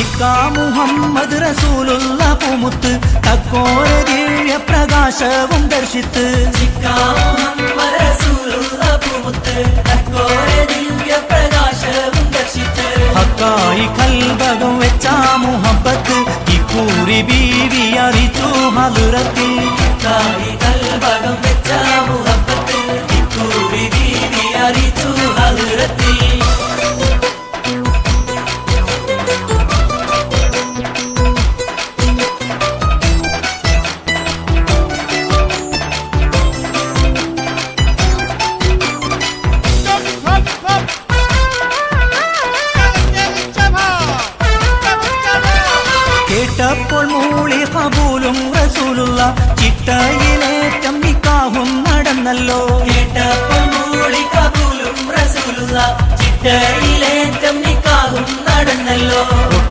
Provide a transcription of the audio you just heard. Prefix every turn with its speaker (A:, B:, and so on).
A: ചിക്കാ മുഹമ്മദ് റസൂലുള്ള പൂമുത്ത് തക്കോര ദിവ്യ പ്രകാശവും ദർശിത്ത്
B: ചിക്കാ മുഹമ്മദ് റസൂലുള്ള പൂമുത്ത് തക്കോര ദിവ്യ പ്രകാശവും ദർശിത്ത്
A: ഹക്കായി കൽബകം വെച്ച മുഹബത്ത് ഇക്കൂറി ബീവി അറിച്ചു ഹദറത്തിൽ
B: ഹക്കായി കൽബകം വെച്ച മുഹബത്ത് ഇക്കൂറി ബീവി അറിച്ചു ഹദറത്തിൽ
A: കേട്ടപ്പോൾ മൂളി കബൂലും റസൂലുള്ള ചിട്ടയിലേറ്റം നിക്കാഹും നടന്നല്ലോ
B: കേട്ടപ്പോൾ മൂളി കബൂലും റസൂലുള്ള ചിട്ടയിലേറ്റം നിക്കാഹും നടന്നല്ലോ